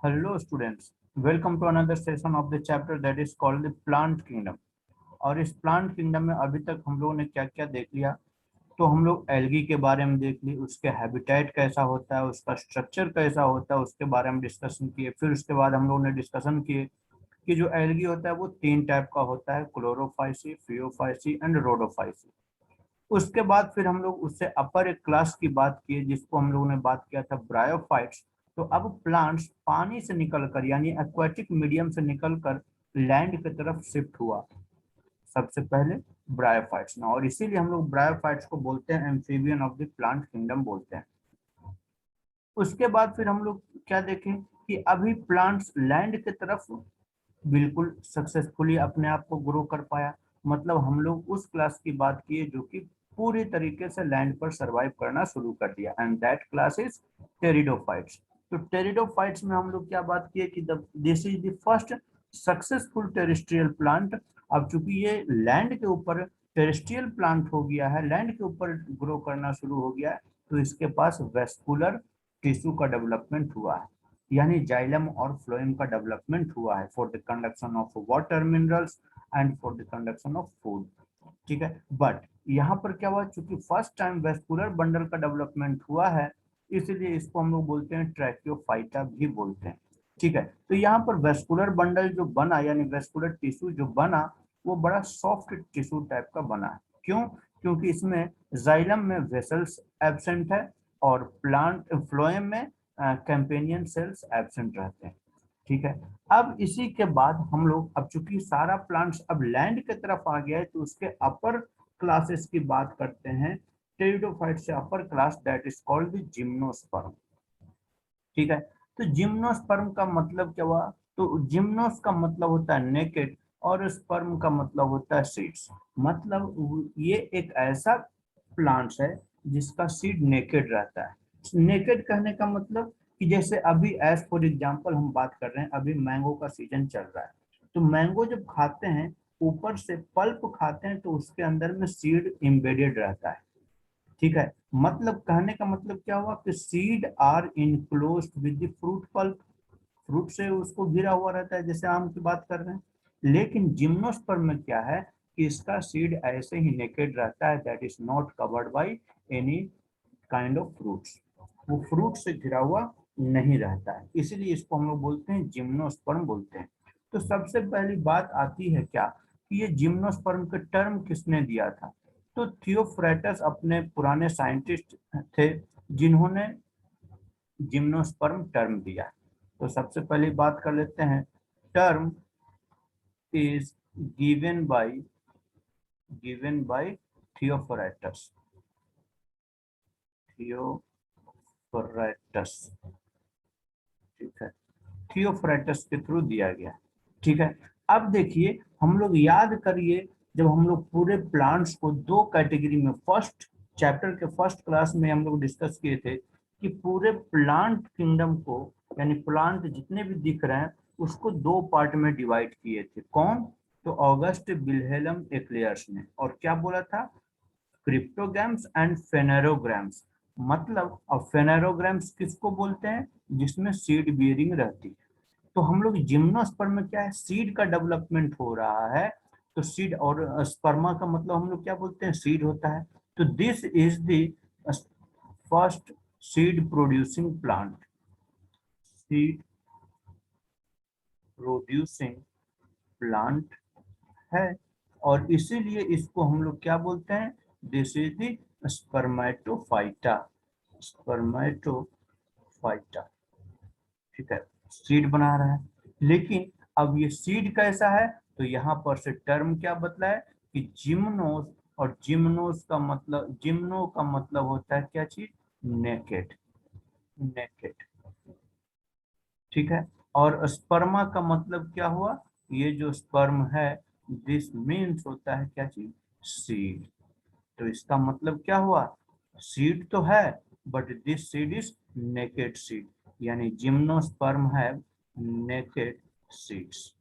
Hello students, welcome to another session of the chapter that is called the plant kingdom। और इस plant kingdom में अभी तक हम लोगों ने क्या क्या देख लिया। तो हम लोग एल्गी के बारे में देख ली, उसके हैबिटेट कैसा होता है, उसका स्ट्रक्चर कैसा होता है, उसके बारे में डिस्कशन किए। फिर उसके बाद हम लोगों ने डिस्कशन किए कि जो एल्गी होता है वो तीन टाइप का होता है, क्लोरोफाइसी, फियोफाइसी एंड रोडोफाइसी। उसके बाद फिर हम लोग उससे अपर एक क्लास की बात की जिसको हम लोगों ने बात किया था ब्रायोफाइट्स। तो अब प्लांट्स पानी से निकलकर यानी एक्वाटिक मीडियम से निकलकर लैंड की तरफ शिफ्ट हुआ सबसे पहले ब्रायोफाइट्स में, और इसीलिए हम लोग ब्रायोफाइट्स को बोलते हैं amphibian of the plant kingdom बोलते हैं। उसके बाद फिर हम लोग क्या देखें कि अभी प्लांट्स लैंड की तरफ बिल्कुल सक्सेसफुली अपने आप को ग्रो कर पाया। मतलब हम लोग उस क्लास की बात किए जो कि पूरी तरीके से लैंड पर सरवाइव करना शुरू कर दिया, and that class is pteridophytes. तो टेरिडोफाइट्स में हम लोग क्या बात किए कि this is the first successful terrestrial plant. अब चूंकि ये लैंड के ऊपर टेरेस्ट्रियल प्लांट हो गया है, लैंड के ऊपर ग्रो करना शुरू हो गया है, तो इसके पास वेस्कुलर टिश्यू का डेवलपमेंट हुआ है, यानी जाइलम और फ्लोएम का डेवलपमेंट हुआ है for the conduction of water minerals and for the conduction of food. ठीक है, बट यहाँ पर क्या हुआ, चूंकि फर्स्ट टाइम वेस्कुलर बंडल का डेवलपमेंट हुआ है, इसलिए इसको हम लोग बोलते हैं ट्रैकियोफाइटा भी बोलते हैं। ठीक है, तो यहाँ पर वेस्कुलर बंडल जो बना यानी वेस्कुलर टिश्यू जो बना वो बड़ा सॉफ्ट टिश्यू टाइप का बना है। क्यों? क्योंकि इसमें जाइलम में वेसल्स एब्सेंट है और प्लांट फ्लोएम में कैंपेनियन सेल्स एब्सेंट रहते हैं। ठीक है, अब इसी के बाद हम लोग, अब चूंकि सारा प्लांट्स अब लैंड की तरफ आ गया है, तो उसके अपर क्लासेस की बात करते हैं। टेरिडोफाइट से upper class that is called the gymnosperm. ठीक है, तो जिम्नोस्पर्म का मतलब क्या हुआ? तो जिम्नोस का मतलब होता है नेकेड और स्पर्म का मतलब होता है सीड्स। मतलब ये एक ऐसा प्लांट्स है जिसका सीड नेकेड रहता है। नेकेड कहने का मतलब कि जैसे अभी एज फॉर एग्जांपल हम बात कर रहे हैं, अभी मैंगो का सीजन चल रहा है, तो मैंगो जब खाते हैं ऊपर से पल्प खाते हैं तो उसके अंदर में सीड एम्बेडेड रहता है। ठीक है, मतलब कहने का मतलब क्या हुआ कि seed are enclosed with the fruit pulp. Fruit से उसको घिरा हुआ रहता है, जैसे आम की बात कर रहे हैं। लेकिन जिम्नोस्पर्म में क्या है कि इसका सीड ऐसे ही नेकेड रहता है, that is not covered by any kind of fruits. वो फ्रूट से घिरा हुआ नहीं रहता है, इसीलिए इसको हम लोग बोलते हैं जिम्नोस्पर्म बोलते हैं। तो सबसे पहली बात आती है क्या कि ये जिम्नोस्पर्म का टर्म किसने दिया था? तो थियोफ्रेटस अपने पुराने साइंटिस्ट थे जिन्होंने जिम्नोस्पर्म टर्म दिया। तो सबसे पहली बात कर लेते हैं, टर्म इज गिवन बाय थियोफ्रेटस। थियोफ्रेटस, ठीक है, थियोफ्रेटस के थ्रू दिया गया। ठीक है, अब देखिए हम लोग याद करिए, जब हम लोग पूरे प्लांट्स को दो कैटेगरी में फर्स्ट चैप्टर के फर्स्ट क्लास में हम लोग डिस्कस किए थे कि पूरे प्लांट किंगडम को यानी प्लांट जितने भी दिख रहे हैं उसको दो पार्ट में डिवाइड किए थे। कौन? तो ऑगस्ट विल्हेल्म एक्लियर्स ने। और क्या बोला था? क्रिप्टोग्राम्स एंड फेनेरोग्राम्स। मतलब अब फेनेरोग्राम्स किसको बोलते हैं? जिसमें सीड बियरिंग रहती है। तो हम लोग जिम्नोस्पर्म में क्या है, सीड का डेवलपमेंट हो रहा है। तो सीड और स्पर्मा का मतलब हम लोग क्या बोलते हैं, सीड होता है। तो this is the first seed producing plant. Seed producing plant है, और इसीलिए इसको हम लोग क्या बोलते हैं, this is the Spermatophyta. Spermatophyta, ठीक है, सीड बना रहा है। लेकिन अब ये सीड कैसा है? तो यहाँ पर से टर्म क्या बतला है कि जिम्नोस, और जिम्नोस का मतलब, जिम्नो का मतलब होता है क्या चीज? नेकेड। नेकेड, ठीक है। और स्पर्मा का मतलब क्या हुआ? ये जो स्पर्म है, दिस मीन्स होता है क्या चीज? सीड। तो इसका मतलब क्या हुआ? सीड तो है but this seed is naked seed, यानी जिम्नोस्पर्म है नेकेड सीड्स।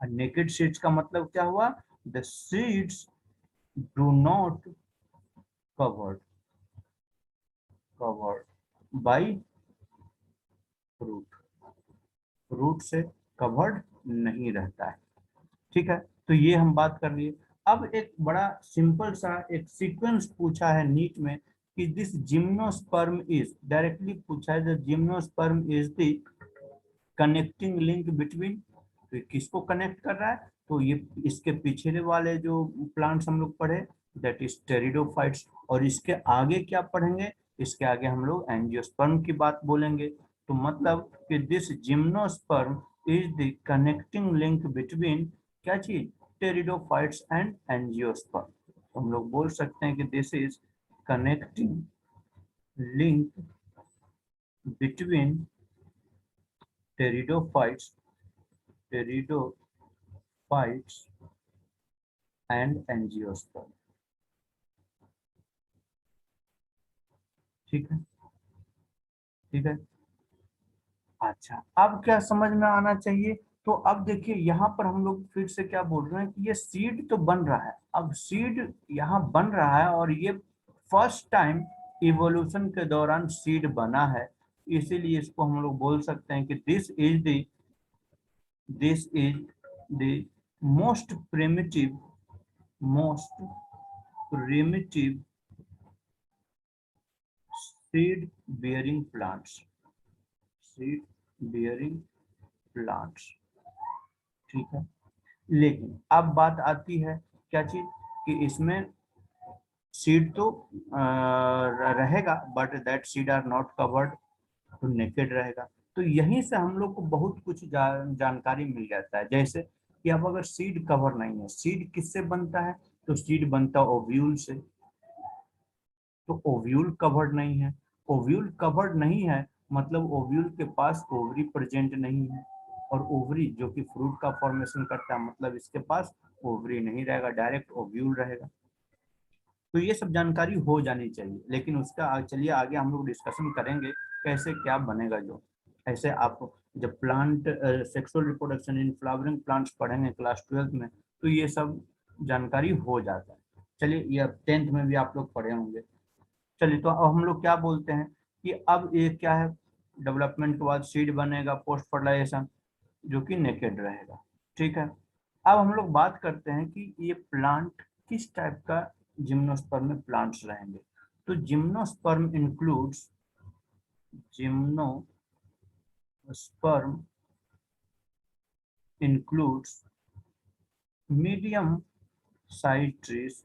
नेकेड सीड्स का मतलब क्या हुआ? The seeds do not covered covered by root, root से कवर्ड नहीं रहता है। ठीक है, तो ये हम बात कर लिए। अब एक बड़ा सिंपल सा एक सीक्वेंस पूछा है नीट में कि दिस जिम्नोस्पर्म इज, डायरेक्टली पूछा है the gymnosperm is the connecting link between, तो किसको कनेक्ट कर रहा है, तो ये इसके पिछले वाले जो प्लांट्स हम लोग पढ़े दैट इज टेरिडोफाइट्स, और इसके आगे क्या पढ़ेंगे, इसके आगे हम लोग एंजियोस्पर्म की बात बोलेंगे। तो मतलब कि this gymnosperm is the connecting link between क्या चीज, टेरिडोफाइट्स एंड एंजियोस्पर्म। तो हम लोग बोल सकते हैं कि this is connecting link between pteridophytes, pteridophytes and angiosperm. ठीक है, ठीक है। अच्छा, अब क्या समझ में आना चाहिए, तो अब देखिए यहाँ पर हम लोग फिर से क्या बोल रहे हैं कि ये सीड तो बन रहा है, अब सीड यहाँ बन रहा है और ये फर्स्ट टाइम इवोल्यूशन के दौरान सीड बना है, इसीलिए इसको हम लोग बोल सकते हैं कि this is the most primitive seed bearing plants, seed bearing plants। ठीक है, लेकिन अब बात आती है क्या चीज, कि इसमें सीड तो रहेगा but that seed are not covered, तो नेकेड रहेगा। तो यहीं से हम लोग को बहुत कुछ जानकारी मिल जाता है, जैसे कि अब अगर सीड कवर नहीं है, सीड किससे बनता है, तो सीड बनता है ओव्यूल से, तो ओव्यूल कवर्ड नहीं है, ओव्यूल कवर्ड नहीं है मतलब ओव्यूल के पास ओवरी प्रेजेंट नहीं है, और ओवरी जो कि फ्रूट का फॉर्मेशन करता है मतलब इसके पास ओवरी नहीं रहेगा, डायरेक्ट ओव्यूल रहेगा। तो ये सब जानकारी हो जानी चाहिए, लेकिन उसका चलिए आगे हम लोग डिस्कशन करेंगे कैसे क्या बनेगा। जो ऐसे आप जब plant sexual reproduction in flowering plants पढ़ेंगे क्लास 12th में, तो ये सब जानकारी हो जाता है। चलिए ये 10th में भी आप लोग पढ़े होंगे। चलिए, तो अब हम लोग क्या बोलते हैं कि अब ये क्या है, डेवलपमेंट के बाद सीड बनेगा पोस्ट फर्टिलाइजेशन, जो कि नेकेड रहेगा। ठीक है, अब हम लोग बात करते हैं कि ये प्लांट किस टाइप का जिम्नोस्पर्म में प्लांट्स रहेंगे। तो gymnosperm includes medium size trees,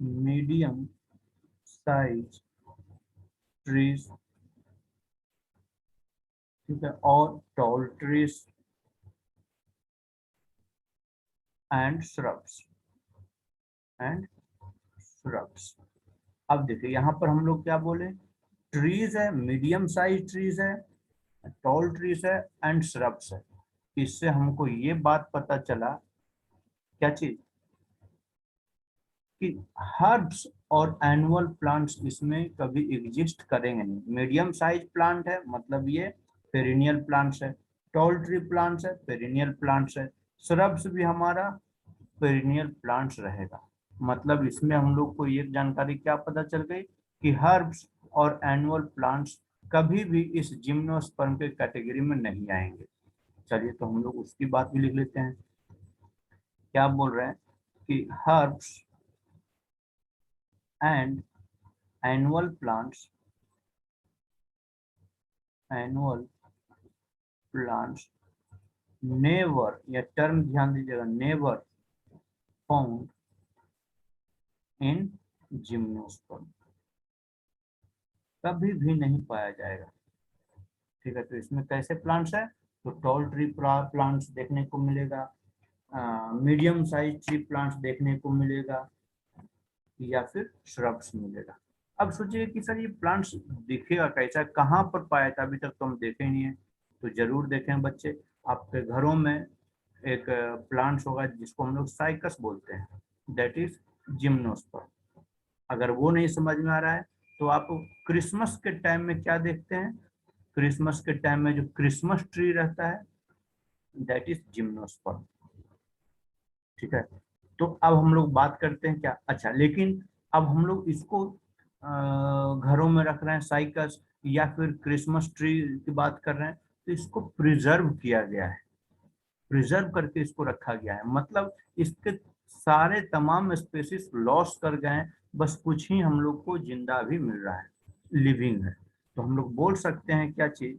medium size trees, ठीक है, और टॉल ट्रीज एंड श्रब्स। अब देखिए यहाँ पर हम लोग क्या बोले, ट्रीज है, मीडियम साइज ट्रीज है, टॉल ट्रीज है एंड श्रब्स है। इससे हमको ये बात पता चला क्या चीज, कि हर्ब्स और एनुअल प्लांट्स इसमें कभी एग्जिस्ट करेंगे नहीं। मीडियम साइज प्लांट है मतलब ये पेरिनियल प्लांट्स है, टॉल ट्री प्लांट्स है पेरिनियल प्लांट्स है, श्रब्स भी हमारा पेरिनियल प्लांट्स रहेगा। मतलब इसमें हम लोग को ये जानकारी क्या पता चल गई कि हर्ब्स और एनुअल प्लांट्स कभी भी इस जिम्नोस्पर्म के कैटेगरी में नहीं आएंगे। चलिए, तो हम लोग उसकी बात भी लिख लेते हैं। क्या बोल रहे हैं कि herbs and annual plants, annual plants never, यह टर्म ध्यान दीजिएगा, नेवर फाउंड इन जिम्नोस्पर्म, कभी भी नहीं पाया जाएगा। ठीक है, तो इसमें कैसे प्लांट्स है, तो टॉल ट्री प्लांट्स देखने को मिलेगा, मीडियम साइज ट्री प्लांट्स देखने को मिलेगा, या फिर श्रब्स मिलेगा। अब सोचिए कि सर ये प्लांट्स दिखेगा कैसा, कहाँ पर पाया था, अभी तक तो हम देखे नहीं है। तो जरूर देखें बच्चे, आपके घरों में एक प्लांट्स होगा जिसको हम लोग साइकस बोलते हैं, दैट इज जिम्नोस्पर्म। अगर वो नहीं समझ में आ रहा है तो आप क्रिसमस के टाइम में क्या देखते हैं, क्रिसमस के टाइम में जो क्रिसमस ट्री रहता है दैट इज जिम्नोस्पर्म। ठीक है, तो अब हम लोग बात करते हैं क्या, अच्छा लेकिन अब हम लोग इसको घरों में रख रहे हैं साइकस, या फिर क्रिसमस ट्री की बात कर रहे हैं, तो इसको प्रिजर्व किया गया है, प्रिजर्व करके इसको रखा गया है। मतलब इसके सारे तमाम स्पेसीज लॉस कर गए हैं, बस कुछ ही हम लोग को जिंदा भी मिल रहा है, लिविंग है। तो हम लोग बोल सकते हैं क्या चीज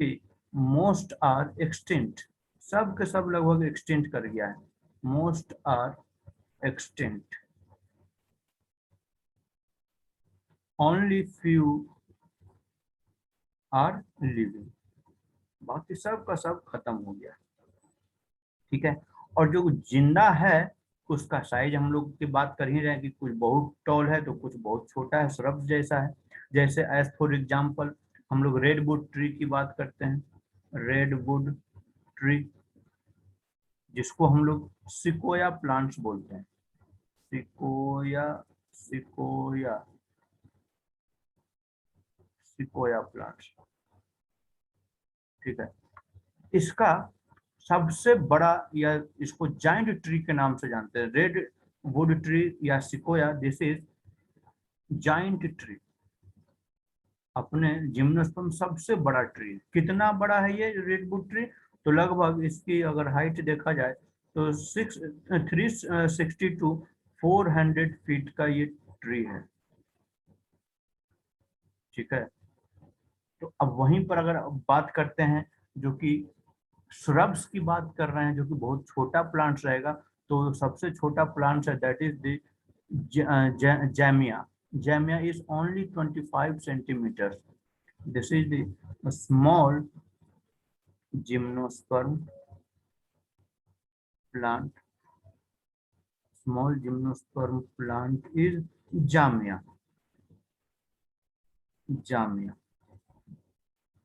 कि मोस्ट आर एक्सटिंक्ट, सब के सब लगभग एक्सटिंक्ट कर गया है, most are extinct, only few are living, बाकी सब का सब खत्म हो गया। ठीक है, और जो जिंदा है उसका साइज हम लोग की बात कर ही रहे हैं कि कुछ बहुत टॉल है तो कुछ बहुत छोटा है, श्रब जैसा है। जैसे एज फॉर एग्जांपल हम लोग रेडवुड ट्री की बात करते हैं, रेडवुड ट्री, जिसको हम लोग सिकोया प्लांट्स बोलते हैं, सिकोया, सिकोया, सिकोया प्लांट्स। ठीक है, इसका सबसे बड़ा, या इसको जाइंट ट्री के नाम से जानते हैं, रेड वुड ट्री या sequoia, this is giant tree, अपने जिम्नोस्पर्म सबसे बड़ा ट्री। कितना बड़ा है ये रेडवुड ट्री? तो लगभग इसकी अगर हाइट देखा जाए तो 360 टू 400 फीट का ये ट्री है। ठीक है, तो अब वहीं पर अगर बात करते हैं जो कि श्रब्स की बात कर रहे हैं, जो कि बहुत छोटा प्लांट्स रहेगा, तो सबसे छोटा प्लांट्स है that is the Zamia. Zamia is only 25 centimetre. This is the small gymnosperm plant, small gymnosperm plant is Zamia, Zamia.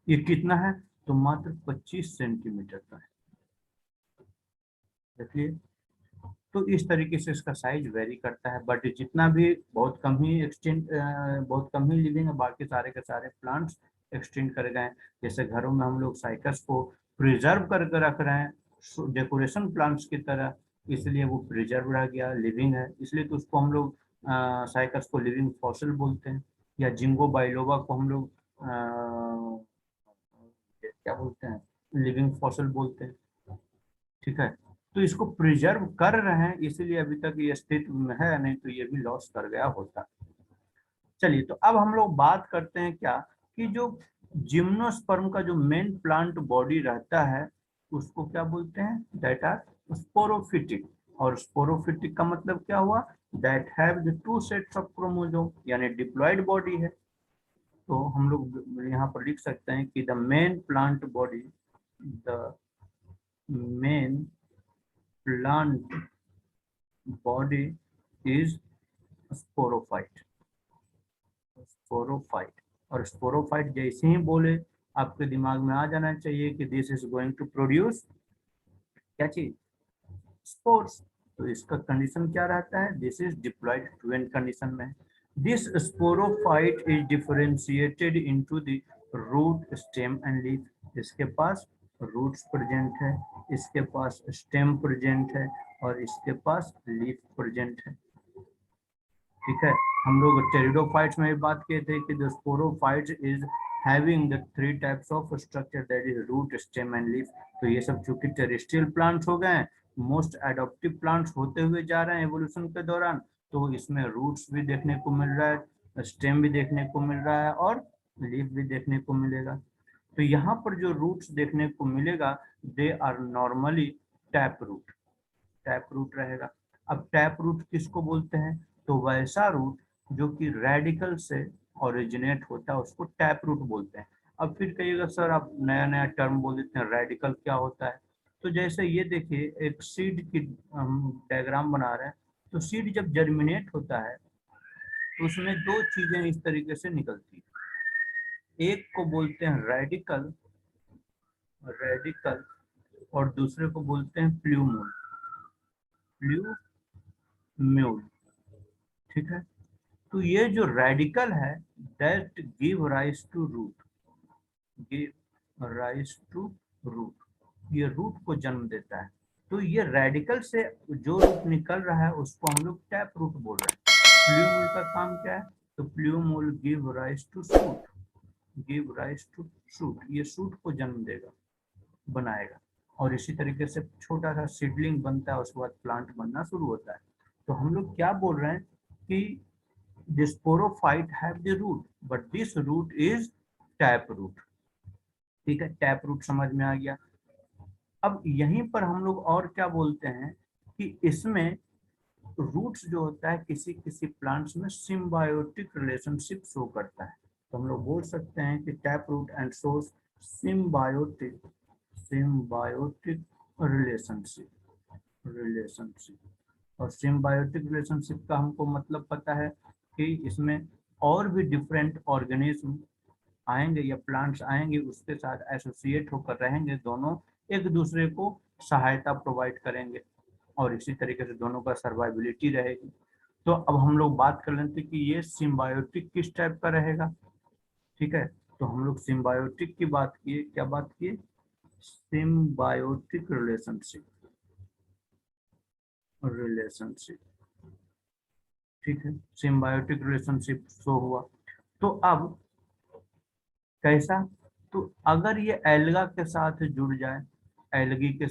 ये कितना है? तो मात्र 25 सेंटीमीटर का है। देखिए, तो इस तरीके से इसका साइज वेरी करता है, बट जितना भी बहुत कम ही एक्सटेंड, बहुत कम ही लिविंग है, बाकी सारे के सारे प्लांट्स एक्सटेंड कर गए हैं। जैसे घरों में हम लोग साइकस को प्रिजर्व करके रख रहे हैं डेकोरेशन प्लांट्स की तरह, इसलिए वो प्रिजर्व रह गया, लिविंग है, इसलिए तो उसको हम लोग साइकस को लिविंग फॉसिल बोलते हैं। या जिंगो बाइलोवा को हम लोग क्या बोलते हैं, लिविंग फॉसिल बोलते हैं। ठीक है, तो इसको प्रिजर्व कर रहे हैं, इसीलिए अभी तक ये अस्तित्व में है, नहीं तो ये भी लॉस कर गया होता। चलिए, तो अब हम लोग बात करते हैं क्या कि जो जिम्नोस्पर्म का जो मेन प्लांट बॉडी रहता है उसको क्या बोलते हैं? That are sporophytic. और स्पोरोफिटिक का मतलब क्या हुआ? That have the two sets of chromosome, यानी डिप्लॉयड बॉडी है। तो हम लोग यहाँ पर लिख सकते हैं कि the main plant body, the main plant body is sporophyte, sporophyte. और स्पोरोफाइट जैसे ही बोले आपके दिमाग में आ जाना चाहिए कि this is going to produce क्या चीज? स्पोर्स। तो इसका कंडीशन क्या रहता है? This is diploid fluent condition में। This sporophyte is differentiated into the root, stem and leaf. इसके पास रूट्स प्रेजेंट है, इसके पास स्टेम प्रेजेंट है, और इसके पास लीफ प्रेजेंट है। ठीक है, हम लोग टेरिडोफाइट्स में भी बात किए थे कि the sporophytes is having the 3 types of structure, that is root, stem and leaf. तो ये सब चूंकि टेरेस्ट्रियल प्लांट्स हो गए हैं, मोस्ट एडॉप्टिव प्लांट्स होते हुए जा रहे हैं एवोल्यूशन के दौरान, तो इसमें रूट्स भी देखने को मिल रहा है, स्टेम भी देखने को मिल रहा है, और लीफ भी देखने को मिलेगा। तो यहाँ पर जो रूट्स देखने को मिलेगा, they are normally tap root, tap root रहेगा। अब टैप रूट किसको बोलते हैं? तो वैसा रूट जो कि रेडिकल से ओरिजिनेट होता है उसको टैप रूट बोलते हैं। अब फिर कहिएगा सर आप नया नया टर्म बोल देते हैं, रेडिकल क्या होता है? तो जैसे ये देखिए, एक सीड की हम डायग्राम बना रहे हैं, तो सीड जब जर्मिनेट होता है तो उसमें दो चीजें इस तरीके से निकलती है, एक को बोलते हैं रेडिकल, रेडिकल, और दूसरे को बोलते हैं प्ल्यूमूल, प्ल्यूम्यूल। ठीक है, तो ये जो रेडिकल है that give rise to root, give rise to root, ये रूट को जन्म देता है। तो ये रेडिकल से जो रूट निकल रहा है उसको हम लोग टैप रूट बोल रहे हैं। प्ल्यूमूल का काम क्या है? तो plumule give rise to shoot, give rise to shoot, ये शूट को जन्म देगा, बनाएगा। और इसी तरीके से छोटा सा सीडलिंग बनता है, उसके बाद प्लांट बनना शुरू होता है। तो हम लोग क्या बोल रहे हैं कि the sporophyte have the root, but this root is tap root। ठीक है, टैप रूट समझ में आ गया। अब यहीं पर हम लोग और क्या बोलते हैं कि इसमें रूट्स जो होता है किसी किसी प्लांट्स में सिम्बायोटिक रिलेशनशिप शो करता है। तो हम लोग बोल सकते हैं कि tap root and source symbiotic symbiotic relationship. और सिम्बायोटिक रिलेशनशिप का हमको मतलब पता है कि इसमें और भी डिफरेंट ऑर्गेनिज्म आएंगे या प्लांट्स आएंगे, उसके साथ एसोसिएट होकर रहेंगे, दोनों एक दूसरे को सहायता प्रोवाइड करेंगे और इसी तरीके से दोनों का सर्वाइबिलिटी रहेगी। तो अब हम लोग बात कर लेते हैं कि ये सिम्बायोटिक किस टाइप का रहेगा। ठीक है, तो हम लोग सिम्बायोटिक की बात किए, क्या बात किए, सिम्बायोटिक रिलेशनशिप। ठीक है, सिम्बायोटिक रिलेशनशिप शो हुआ। तो अब कैसा, तो अगर ये एल्गा के साथ जुड़ जाए, एल्गी के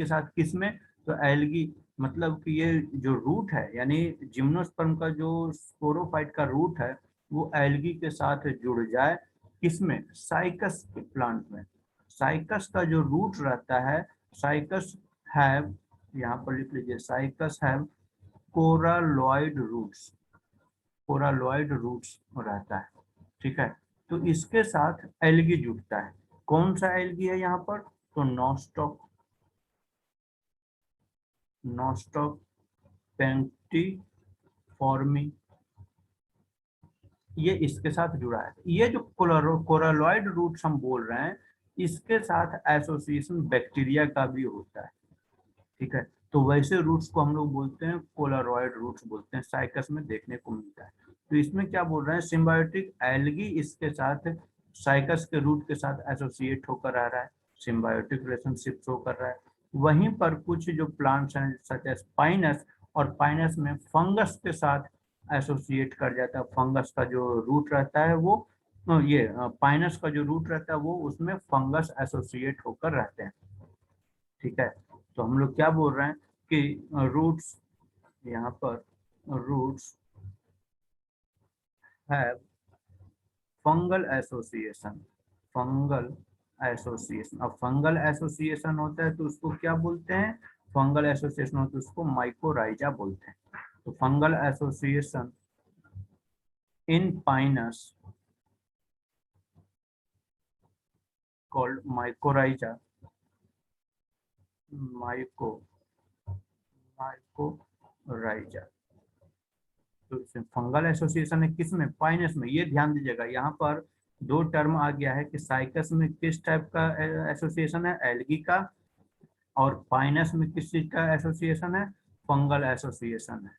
साथ किसमें, तो एल्गी मतलब कि ये जो रूट है यानी जिम्नोस्पर्म का जो स्पोरोफाइट का रूट है वो एल्गी के साथ जुड़ जाए, किसमें, साइकस के प्लांट में। साइकस का जो रूट रहता है, साइकस हैव, यहाँ पर लिख लीजिए, साइकस हैव कोरालॉइड रूट्स रहता है। ठीक है, तो इसके साथ एल्गी जुड़ता है। कौन सा एल्गी है यहाँ पर, तो नॉस्टॉक पेंटिफॉर्मी, ये इसके साथ जुड़ा है। ये जो कोरालॉइड रूट्स हम बोल रहे हैं, इसके साथ एसोसिएशन बैक्टीरिया का भी होता है। ठीक है, तो वैसे रूट्स को हम लोग बोलते हैं कोलारॉइड रूट्स बोलते हैं, साइकस में देखने को मिलता है। तो इसमें क्या बोल रहे हैं, सिम्बायोटिक एल्गी इसके साथ साइकस के रूट के साथ एसोसिएट होकर आ रहा है, सिम्बायोटिक रिलेशनशिप शो कर रहा है। वहीं पर कुछ जो प्लांट्स हैं सच एज पाइनस, और पाइनस में फंगस के साथ एसोसिएट कर जाता है। फंगस का जो रूट रहता है वो ये पाइनस का जो रूट रहता है वो उसमें फंगस एसोसिएट होकर रहते हैं। ठीक है, तो हम लोग क्या बोल रहे हैं कि रूट्स, यहाँ पर roots have fungal association, fungal association. अब फंगल एसोसिएशन होता है तो उसको क्या बोलते हैं, फंगल एसोसिएशन होता है उसको माइकोराइजा बोलते हैं। तो fungal association in pinus called mycorrhiza, myco mycorrhiza. तो फंगल एसोसिएशन है किसमें, पाइनस में। ये ध्यान दीजिएगा, यहाँ पर दो टर्म आ गया है कि साइकस में किस टाइप का एसोसिएशन है, एल्गी का, और पाइनस में किस चीज का एसोसिएशन है, फंगल एसोसिएशन है।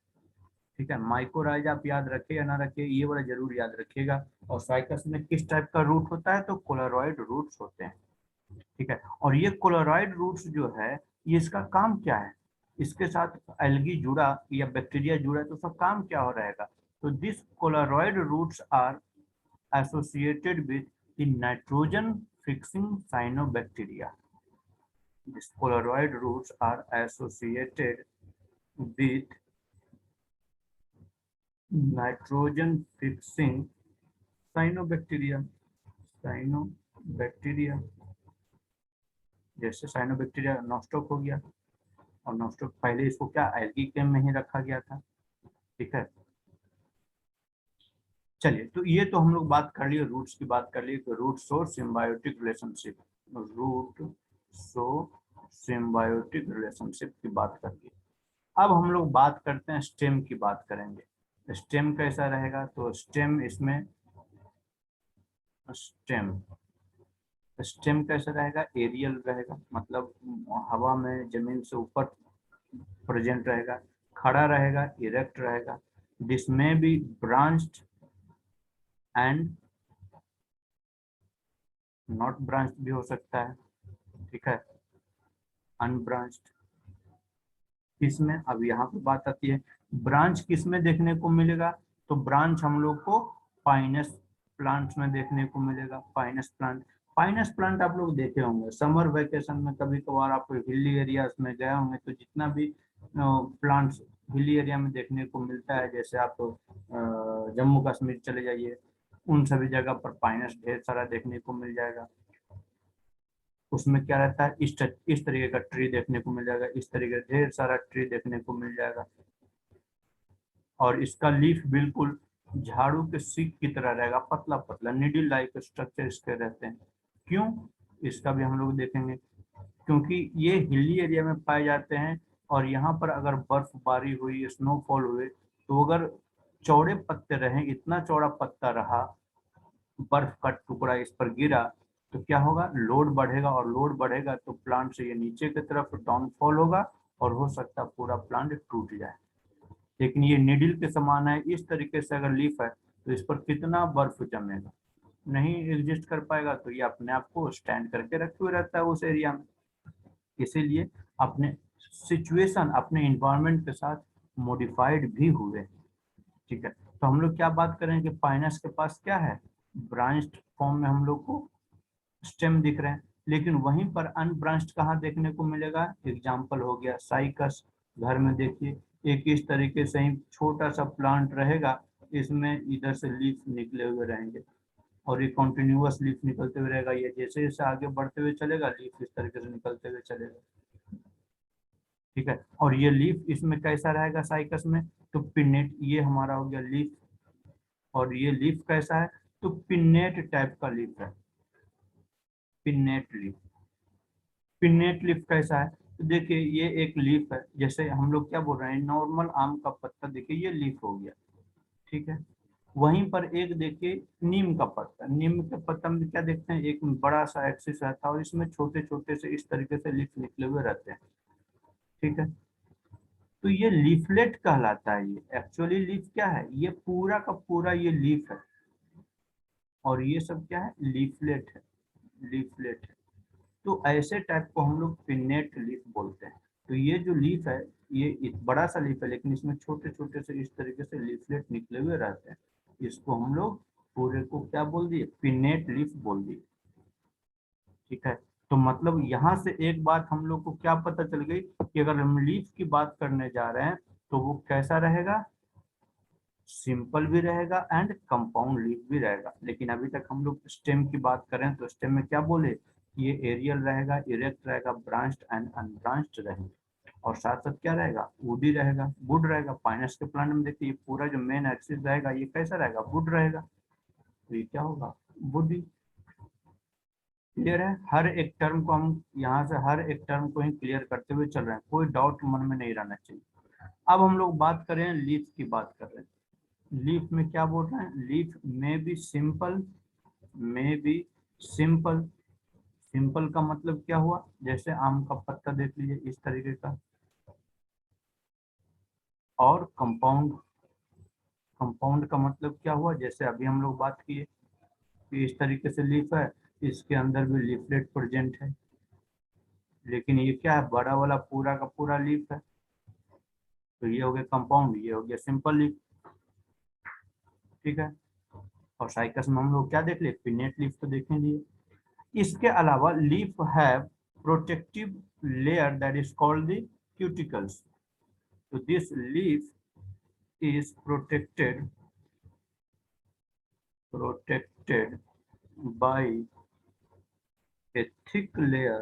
ठीक है, माइकोराइजा आप याद रखिए या ना रखिए, ये वाला जरूर याद रखिएगा। और साइकस में किस टाइप का रूट होता है, तो कोलोरॉइड रूट्स होते हैं। ठीक है, और ये कोलोरॉइड रूट्स जो है, ये इसका काम क्या है, इसके साथ एल्गी जुड़ा या बैक्टीरिया जुड़ा तो उसका काम क्या हो रहेगा, तो this coralloid roots are associated with the nitrogen fixing cyanobacteria. This coralloid roots are associated with nitrogen fixing cyanobacteria. जैसे साइनोबैक्टीरिया नॉस्टॉक हो गया, और नॉस्टॉक पहले इसको क्या एल्गी केम में ही रखा गया था। ठीक है, चलिए, तो ये तो हम लोग बात कर लिए, रूट्स की बात कर लिए, तो root show symbiotic relationship, root show symbiotic relationship की बात कर ली। अब हम लोग बात करते हैं स्टेम की, बात करेंगे स्टेम कैसा रहेगा। तो स्टेम, इसमें स्टेम स्टेम कैसा रहेगा, एरियल रहेगा, मतलब हवा में जमीन से ऊपर प्रेजेंट रहेगा, खड़ा रहेगा, इरेक्ट रहेगा। दिस में be branched and not branched भी हो सकता है। ठीक है, अनब्रांच्ड। किसमें, अब यहाँ पे बात आती है ब्रांच किसमें देखने को मिलेगा, तो ब्रांच हम लोग को पाइनस प्लांट्स में देखने को मिलेगा पाइनस प्लांट। पाइनस प्लांट आप लोग देखे होंगे समर वेकेशन में, कभी कभार आप हिली एरियाज में गए होंगे तो जितना भी प्लांट्स हिली एरिया में देखने को मिलता है, जैसे आप जम्मू कश्मीर चले जाइए, उन सभी जगह पर पाइनस ढेर सारा देखने को मिल जाएगा। उसमें क्या रहता है, इस तरीके का ट्री देखने को मिल जाएगा, इस तरीके का ढेर सारा ट्री देखने को मिल जाएगा। और इसका लीफ बिल्कुल झाड़ू के सीक की तरह रहेगा, पतला पतला नीडल लाइक स्ट्रक्चर इसके रहते हैं। क्यों, इसका भी हम लोग देखेंगे। क्योंकि ये हिली एरिया में पाए जाते हैं और यहाँ पर अगर बर्फबारी हुई, स्नोफॉल हुए, तो अगर चौड़े पत्ते रहे, इतना चौड़ा पत्ता रहा, बर्फ का टुकड़ा इस पर गिरा, तो क्या होगा, लोड बढ़ेगा, और लोड बढ़ेगा तो प्लांट से ये नीचे की तरफ डाउनफॉल होगा और हो सकता है पूरा प्लांट टूट जाए। लेकिन ये नीडल के समान है, इस तरीके से अगर लीफ है तो इस पर कितना बर्फ जमेगा, नहीं एग्जिस्ट कर पाएगा, तो ये अपने आप को स्टैंड करके रखे हुए रहता है उस एरिया में। इसीलिए अपने सिचुएशन, अपने इन्वायरमेंट के साथ मॉडिफाइड भी हुए। ठीक है, तो हम लोग क्या बात करें कि पाइनस के पास क्या है, ब्रांच्ड फॉर्म में हम लोग को स्टेम दिख रहे हैं, लेकिन वहीं पर अनब्रांच्ड कहाँ देखने को मिलेगा, एग्जाम्पल हो गया साइकस। घर में देखिए एक इस तरीके से ही छोटा सा प्लांट रहेगा, इसमें इधर से लीफ निकले हुए रहेंगे और ये कॉन्टिन्यूअस लीफ निकलते हुए रहेगा। ये जैसे जैसे आगे बढ़ते हुए चलेगा, लीफ इस तरीके से निकलते हुए चलेगा। ठीक है, और ये लीफ इसमें कैसा रहेगा साइकस में, तो पिन्नेट, ये हमारा हो गया लीफ, और ये लीफ कैसा है, तो पिन्नेट टाइप का लीफ है, पिन्नेट लीफ। पिन्नेट लीफ कैसा है, तो देखिए ये एक लीफ है, जैसे हम लोग क्या बोल रहे हैं, नॉर्मल आम का पत्ता, देखिए ये लीफ हो गया। ठीक है, वहीं पर एक देखिए नीम का पत्ता, नीम के पत्ता में क्या देखते हैं, एक बड़ा सा एक्सिस रहता है और इसमें छोटे छोटे से इस तरीके से लीफ निकले हुए रहते हैं। ठीक है, तो ये लीफलेट कहलाता है। ये एक्चुअली लीफ क्या है, ये पूरा का पूरा ये लीफ है, और ये सब क्या है, लीफलेट है, लीफलेट है। तो ऐसे टाइप को हम लोग पिन्नेट लीफ बोलते हैं। तो ये जो लीफ है, ये एक बड़ा सा लीफ है, लेकिन इसमें छोटे छोटे से इस तरीके से लीफलेट निकले हुए रहते हैं। इसको हम लोग पूरे को क्या बोल दिए, पिन्नेट लीफ बोल दिए। ठीक है, तो मतलब यहाँ से एक बात हम लोग को क्या पता चल गई कि अगर हम लीफ की बात करने जा रहे हैं तो वो कैसा रहेगा, सिंपल भी रहेगा एंड कंपाउंड लीफ भी रहेगा। लेकिन अभी तक हम लोग स्टेम की बात करें तो स्टेम में क्या बोले, ये एरियल रहेगा, इरेक्ट रहेगा, ब्रांच्ड एंड अनब्रांच्ड रहेंगे, और साथ साथ क्या रहेगा, वुडी रहेगा, वुड रहेगा। पाइनस के प्लांट में देखिए ये पूरा जो मेन एक्सिस रहेगा ये कैसा रहेगा, वुड रहेगा, तो ये क्या होगा, वुडी। क्लियर है, हर एक टर्म को हम यहाँ से हर एक टर्म को ही क्लियर करते हुए चल रहे हैं, कोई डाउट मन में नहीं रहना चाहिए। अब हम लोग बात करें, लीफ की बात कर रहे हैं। लीफ में क्या बोल रहे हैं, लीफ में बी सिंपल, में बी सिंपल। सिंपल का मतलब क्या हुआ, जैसे आम का पत्ता देख लीजिए इस तरीके का, और कंपाउंड, कंपाउंड का मतलब क्या हुआ, जैसे अभी हम लोग बात किए कि इस तरीके से लीफ है, इसके अंदर भी लीफलेट प्रेजेंट है, लेकिन ये क्या है, बड़ा वाला पूरा का पूरा लीफ है, तो ये हो गया कंपाउंड, ये हो गया सिंपल लीफ। ठीक है, और साइकस में हम लोग क्या देख लिए, पिन्नेट लीफ तो देख लिए। इसके अलावा leaf have protective layer that is called the cuticles. तो this leaf is protected by a thick layer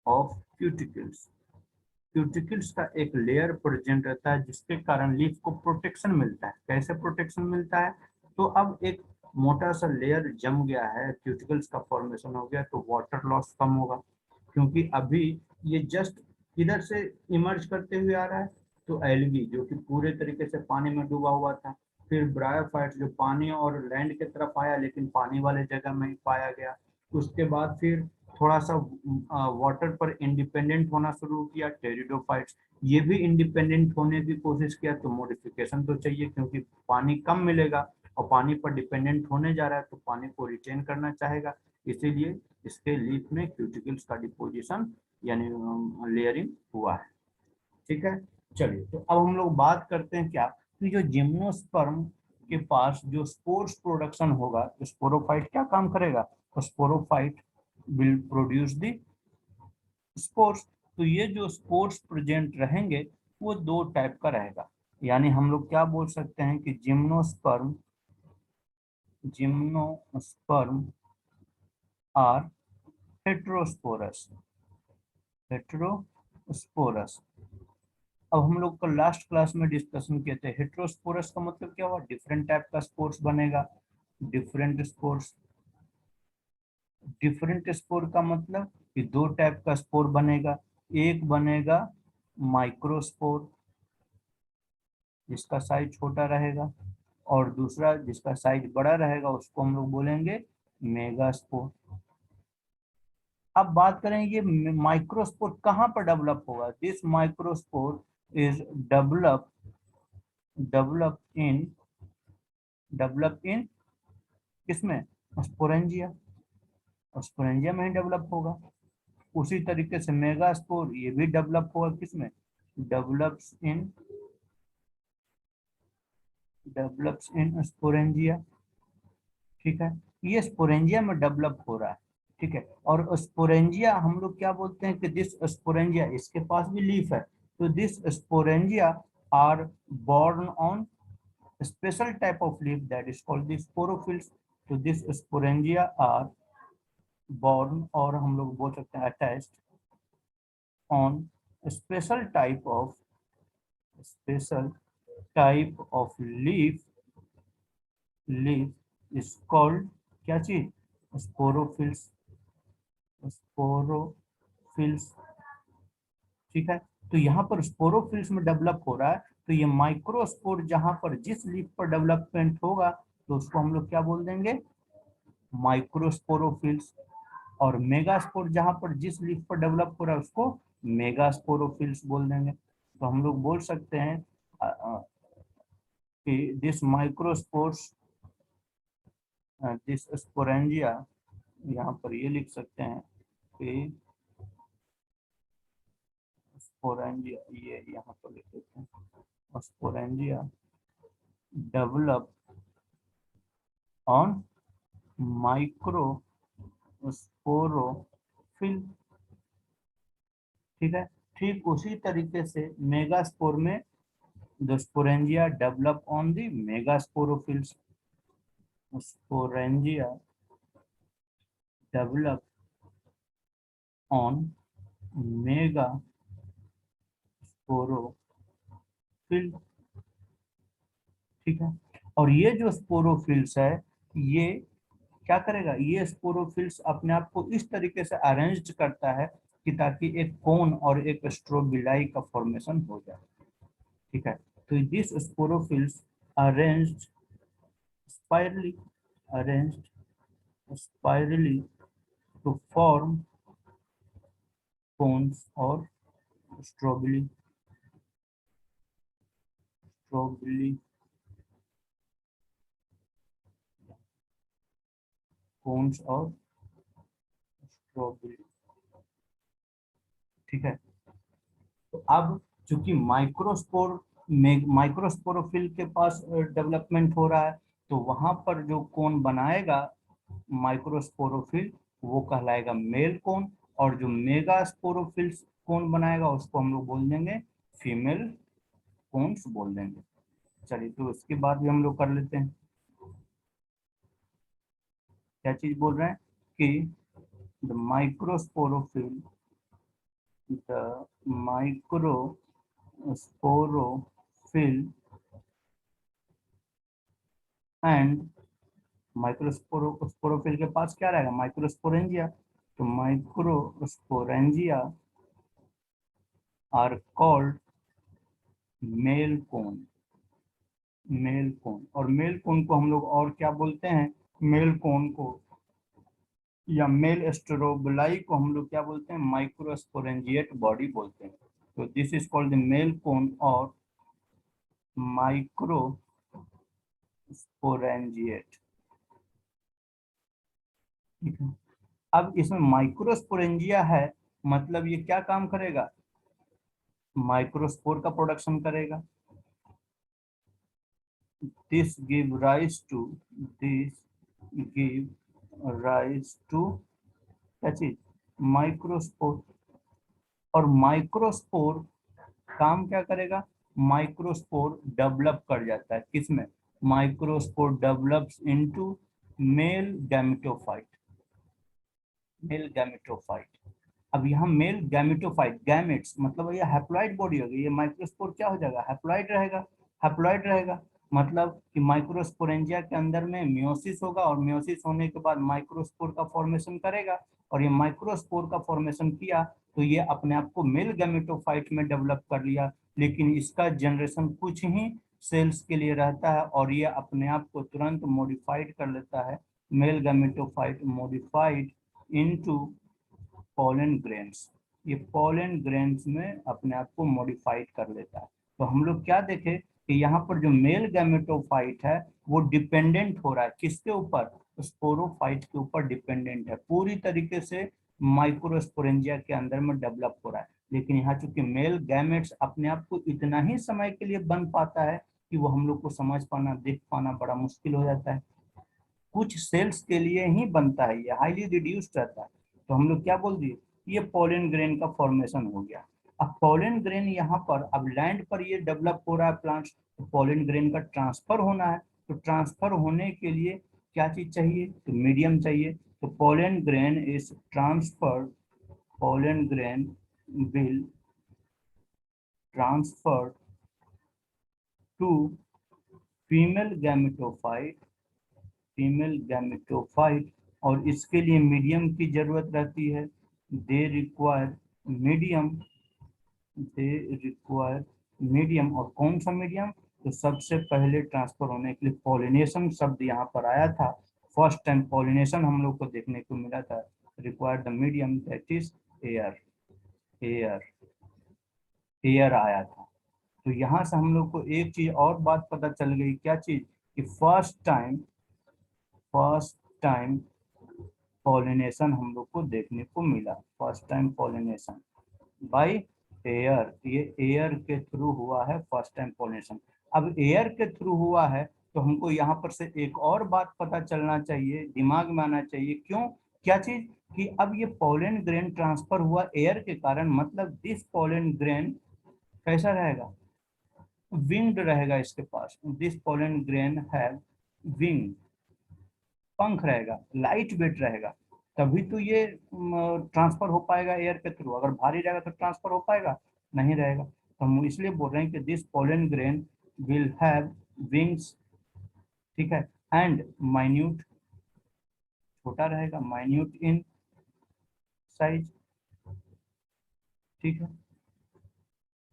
of cuticles। Cuticles का एक लेयर प्रेजेंट रहता है जिसके कारण लीफ को प्रोटेक्शन मिलता है। कैसे प्रोटेक्शन मिलता है, तो अब एक मोटा सा लेयर जम गया है, क्यूटिकल्स का फॉर्मेशन हो गया, तो वाटर लॉस कम होगा, क्योंकि अभी ये जस्ट इधर से इमर्ज करते हुए आ रहा है। तो एल्गी जो कि पूरे तरीके से पानी में डूबा हुआ था, फिर ब्रायोफाइट जो पानी और लैंड की तरफ आया लेकिन पानी वाले जगह में ही पाया गया, उसके बाद फिर थोड़ा सा वाटर पर इंडिपेंडेंट होना शुरू किया, टेरिडोफाइट्स। ये भी इंडिपेंडेंट होने की कोशिश किया, तो मॉडिफिकेशन तो चाहिए क्योंकि पानी कम मिलेगा और पानी पर डिपेंडेंट होने जा रहा है तो पानी को रिटेन करना चाहेगा, इसीलिए इसके लीफ में क्यूटिकल्स का डिपोजिशन यानी लेयरिंग हुआ है। ठीक है, चलिए तो अब हम लोग बात करते हैं क्या, कि जो जिम्नोस्पर्म के पास जो स्पोर्स प्रोडक्शन होगा, स्पोरोफाइट क्या काम करेगा, तो sporophyte will produce the spores. तो ये जो स्पोर्स प्रेजेंट रहेंगे वो दो टाइप का रहेगा, यानी हम लोग क्या बोल सकते हैं कि जिम्नोस्पर्म आर हेट्रोस्पोरस। हेट्रोस्पोरस। अब हम लोग को लास्ट क्लास में डिस्कशन किए थे, हेट्रोस्पोरस का मतलब क्या हुआ, डिफरेंट टाइप का स्पोर्स बनेगा। डिफरेंट स्पोर्स, डिफरेंट स्पोर का मतलब कि दो टाइप का स्पोर बनेगा। एक बनेगा माइक्रोस्पोर जिसका साइज छोटा रहेगा, और दूसरा जिसका साइज बड़ा रहेगा उसको हम लोग बोलेंगे मेगास्पोर। अब बात करें ये माइक्रोस्पोर कहाँ पर डेवलप होगा। This microspore is develop develop in develop in किसमें, स्पोरेंजिया। स्पोरेंजिया में ही डेवलप होगा। उसी तरीके से मेगास्पोर ये भी डेवलप होगा किसमें, डेवलप्स इन स्पोरेंजिया। ठीक है, ये स्पोरेंजिया में डेवलप हो रहा है। ठीक है, और स्पोरेंजिया हम लोग क्या बोलते हैं कि दिस स्पोरेंजिया, इसके पास भी लीफ है, तो this sporangia are borne on special type of leaf that is called the sporophylls. तो दिस स्पोरेंजिया आर बोर्न, और हम लोग बोल सकते हैं attached on special type of special type of leaf is called क्या चीज, स्पोरोफिल्स। स्पोरोफिल्स। ठीक है, तो यहाँ पर स्पोरोफिल्स में डेवलप हो रहा है, तो ये माइक्रोस्पोर जहां पर जिस लीफ पर डेवलपमेंट होगा तो उसको हम लोग क्या बोल देंगे, माइक्रोस्पोरोफिल्स। और मेगास्पोर जहां पर जिस लीफ पर डेवलप हो रहा है उसको मेगास्पोरोफिल्स बोल देंगे। तो हम लोग बोल सकते हैं कि दिस माइक्रोस्पोर्स, दिस स्पोरेंजिया, यहाँ पर ये लिख सकते हैं कि स्पोरेंजिया, ये यहाँ पर लिख देते हैं स्पोरेंजिया डेवलप ऑन माइक्रोस्पोरोफिल। ठीक है, ठीक उसी तरीके से मेगास्पोर में the sporangia develop on the megasporophylls. Sporangia develop on megasporophyll. ठीक है, और ये जो स्पोरोफिल्स है ये क्या करेगा, ये स्पोरोफिल्स अपने आप को इस तरीके से अरेंज करता है कि ताकि एक कोन और एक स्ट्रोबिलाई का फॉर्मेशन हो जाए। ठीक है, तो this sporophylls arranged spirally, arranged spirally to form cones और स्ट्रोबिली, स्ट्रोबिली कोन्स और स्ट्रोबिली। ठीक है, तो अब चूंकि माइक्रोस्पोरोफिल के पास डेवलपमेंट हो रहा है, तो वहां पर जो कोन बनाएगा माइक्रोस्पोरोफिल वो कहलाएगा मेल कोन, और जो मेगास्पोरोफिल कोन बनाएगा उसको हम लोग बोल देंगे फीमेल कोन्स बोल देंगे। चलिए, तो उसके बाद भी हम लोग कर लेते हैं। क्या चीज बोल रहे हैं कि the microsporophyll, the microsporophyll and microsporophyll के पास क्या रहेगा, माइक्रोस्पोरेंजिया। तो microsporangia are called male cone. Male cone, और मेल कोन को हम लोग और क्या बोलते हैं, मेल कोन को या मेल स्ट्रोबलाई को हम लोग क्या बोलते हैं, माइक्रोस्पोरेंजिएट बॉडी बोलते हैं। तो this is called the mail cone और माइक्रोस्पोरेंजिएट। ठीक है, अब इसमें माइक्रोस्पोरेंजिया है, मतलब ये क्या काम करेगा, माइक्रोस्पोर का प्रोडक्शन करेगा। this give rise to this give rise to क्या चीज, माइक्रोस्पोर। और माइक्रोस्पोर काम क्या करेगा, माइक्रोस्पोर डेवलप कर जाता है किसमें, microspore develops into male gametophyte, male gametophyte. अब यहाँ मेल गैमेटोफाइट, गैमेट्स मतलब ये हैप्लॉइड बॉडी होगी, ये माइक्रोस्पोर क्या हो जाएगा, हैप्लॉइड रहेगा, हैप्लॉइड रहेगा। मतलब कि माइक्रोस्पोरेंजिया के अंदर में मियोसिस होगा और मियोसिस होने के बाद माइक्रोस्पोर का फॉर्मेशन करेगा, और ये माइक्रोस्पोर का फॉर्मेशन किया तो ये अपने आप को मेल गैमेटोफाइट में डेवलप कर लिया। लेकिन इसका जनरेशन कुछ ही सेल्स के लिए रहता है और ये अपने आप को तुरंत मॉडिफाइड कर लेता है, male gametophyte modified into pollen grains, ये पॉलन ग्रेन्स में अपने आप को मॉडिफाइड कर लेता है। तो हम लोग क्या देखे कि यहाँ पर जो मेल गैमेटोफाइट है वो डिपेंडेंट हो रहा है किसके ऊपर, स्पोरोफाइट के ऊपर डिपेंडेंट है, पूरी तरीके से माइक्रोस्पोरेंजिया के अंदर में डेवलप हो रहा है। लेकिन यहाँ चूंकि मेल गैमेट्स अपने आप को इतना ही समय के लिए बन पाता है कि वो हम लोग को समझ पाना, देख पाना बड़ा मुश्किल हो जाता है, कुछ सेल्स के लिए ही बनता है, ये हाईली रिड्यूस्ड रहता है। तो हम लोग क्या बोल दिए, ये पॉलन ग्रेन का फॉर्मेशन हो गया। अब पॉलन ग्रेन यहाँ पर, अब लैंड पर ये डेवलप हो रहा है प्लांट्स, तो पॉलन ग्रेन का ट्रांसफर होना है, तो ट्रांसफर होने के लिए क्या चीज चाहिए, तो मीडियम चाहिए। तो pollen grain is transferred, pollen grain will transferred to female gametophyte, female gametophyte, और इसके लिए मीडियम की जरूरत रहती है, they require medium, they require medium. और कौन सा मीडियम, तो सबसे पहले ट्रांसफर होने के लिए पॉलिनेशन शब्द यहाँ पर आया था, फर्स्ट टाइम पॉलिनेशन हम लोग को देखने को मिला था, require the medium that is air, air, air आया था। तो यहाँ से हम लोग को एक चीज और बात पता चल गई, क्या चीज, कि फर्स्ट टाइम पॉलिनेशन हम लोग को देखने को मिला, first time pollination by air, ये एयर के थ्रू हुआ है फर्स्ट टाइम पॉलिनेशन। अब एयर के थ्रू हुआ है तो हमको यहाँ पर से एक और बात पता चलना चाहिए, दिमाग में आना चाहिए, क्यों, क्या चीज, कि अब ये पोलन ग्रेन ट्रांसफर हुआ एयर के कारण, मतलब दिस पोलन ग्रेन कैसा रहेगा, विंग्ड रहेगा इसके पास, this pollen grain have wing, पंख रहेगा, लाइट वेट रहेगा, तभी तो ये ट्रांसफर हो पाएगा एयर के थ्रू। अगर भारी रहेगा तो ट्रांसफर हो पाएगा, नहीं रहेगा। तो हम इसलिए बोल रहे हैं कि this pollen grain will have wings, ठीक है, एंड माइन्यूट, छोटा रहेगा, माइन्यूट इन साइज, ठीक है।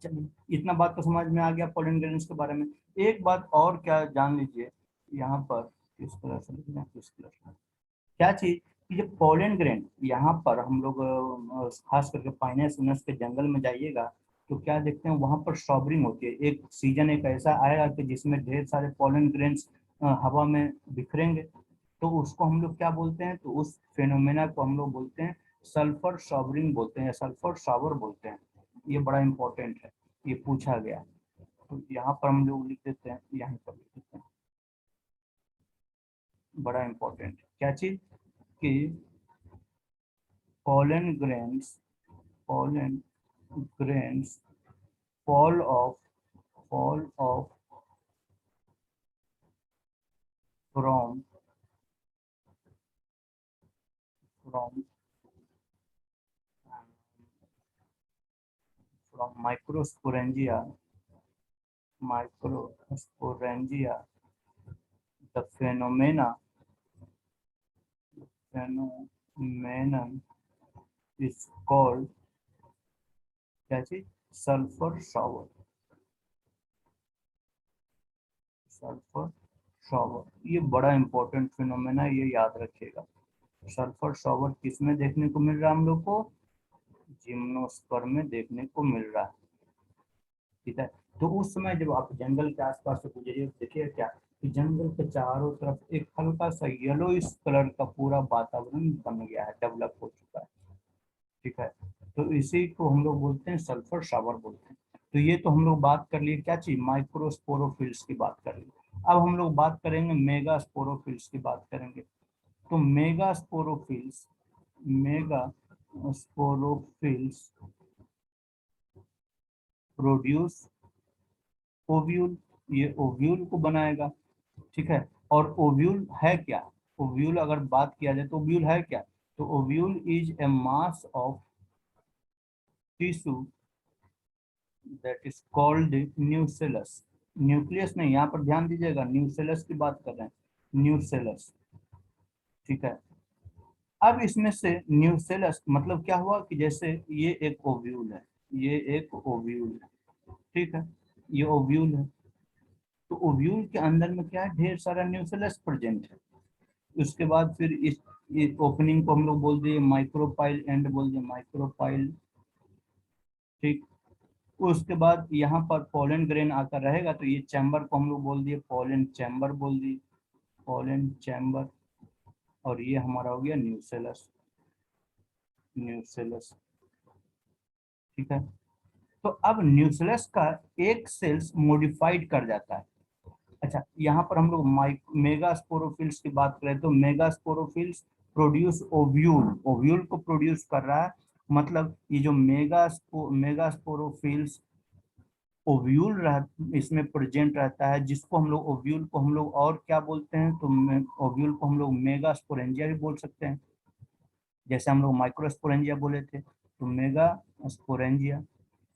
चलिए इतना बात तो समझ में आ गया पोलन ग्रेन्स के बारे में। एक बात और क्या जान लीजिए, यहाँ पर किस कलर से लिखना है, किस कलर से, क्या चीज, ये पोलन ग्रेन यहाँ पर हम लोग खास करके पाइनस उनस के जंगल में जाइएगा तो क्या देखते हैं, वहां पर स्ट्रॉबरिंग होती है, एक सीजन एक ऐसा आएगा कि जिसमें ढेर सारे पोलन ग्रेन्स हवा में बिखरेंगे, तो उसको हम लोग क्या बोलते हैं, तो उस फेनोमेना को हम लोग बोलते हैं सल्फर शॉवरिंग बोलते हैं, सल्फर शावर बोलते हैं। ये बड़ा इंपॉर्टेंट है, ये पूछा गया, तो यहाँ पर हम लोग लिख देते हैं, यहाँ पर लिख देते हैं, बड़ा इंपॉर्टेंट क्या चीज, कि pollen grains, pollen grains fall off, fall off from from from microsporangia, microsporangia, the phenomenon is called क्या चीज, सल्फर शावर, सल्फर शावर। ये बड़ा इंपॉर्टेंट फिनोमेना, ये याद रखिएगा। सल्फर शावर किसमें देखने को मिल रहा है हम लोग को, जिम्नोस्पर्म में देखने को मिल रहा है, ठीक है। तो उस समय जब आप जंगल के आसपास से गुजरिए, देखिए क्या कि जंगल के चारों तरफ एक हल्का सा येलो इस कलर का पूरा वातावरण बन गया है, डेवलप हो चुका है, ठीक है। तो इसी को हम लोग बोलते हैं सल्फर शावर बोलते हैं। तो ये तो हम लोग बात कर लिए क्या चीज, माइक्रोस्पोरोफिल्स की बात कर ली। अब हम लोग बात करेंगे मेगा स्पोरोफिल्स की बात करेंगे। तो मेगा स्पोरोफिल्स प्रोड्यूस ओव्यूल, ये ओव्यूल को बनाएगा, ठीक है। और ओव्यूल है क्या? ओव्यूल अगर बात किया जाए तो ओव्यूल है क्या? तो ovule is a mass of tissue that is called nucellus. Nucleus नहीं, यहाँ पर ध्यान दीजिएगा, न्यूसेलस की बात कर रहे हैं, न्यूसेलस, ठीक है। अब इसमें से न्यूसेलस मतलब क्या हुआ कि जैसे ये एक ओव्यूल है, ये एक ओव्यूल है, ठीक है, ये ओव्यूल है। तो ओव्यूल के अंदर में क्या है, ढेर सारा न्यूसेलस प्रेजेंट है। उसके बाद फिर इस ओपनिंग को हम लोग बोल दिए माइक्रोपाइल एंड बोल दिए माइक्रोपाइल, ठीक। उसके बाद यहाँ पर पोलन ग्रेन आकर रहेगा, तो ये चैम्बर को हम लोग बोल दिए पोलन चैम्बर बोल दिए, पोलन चैम्बर। और ये हमारा हो गया न्यूसेलस, न्यूसेलस, ठीक है। तो अब न्यूक्लियस का एक सेल्स मॉडिफाइड कर जाता है। अच्छा, यहाँ पर हम लोग मेगास्पोरोफिल्स की बात करें तो मेगास्पोरोफिल्स प्रोड्यूस ओव्यूल, ओव्यूल को प्रोड्यूस कर रहा है। मतलब ये जो मेगास्पोरोफिल्स ओव्यूल इसमें प्रेजेंट रहता है, जिसको हम लोग ओव्यूल को हम लोग और क्या बोलते हैं, तो ओव्यूल को हम लोग मेगास्पोरेंजिया भी बोल सकते हैं, जैसे हम लोग माइक्रोस्पोरेंजिया बोले थे, तो मेगास्पोरेंजिया।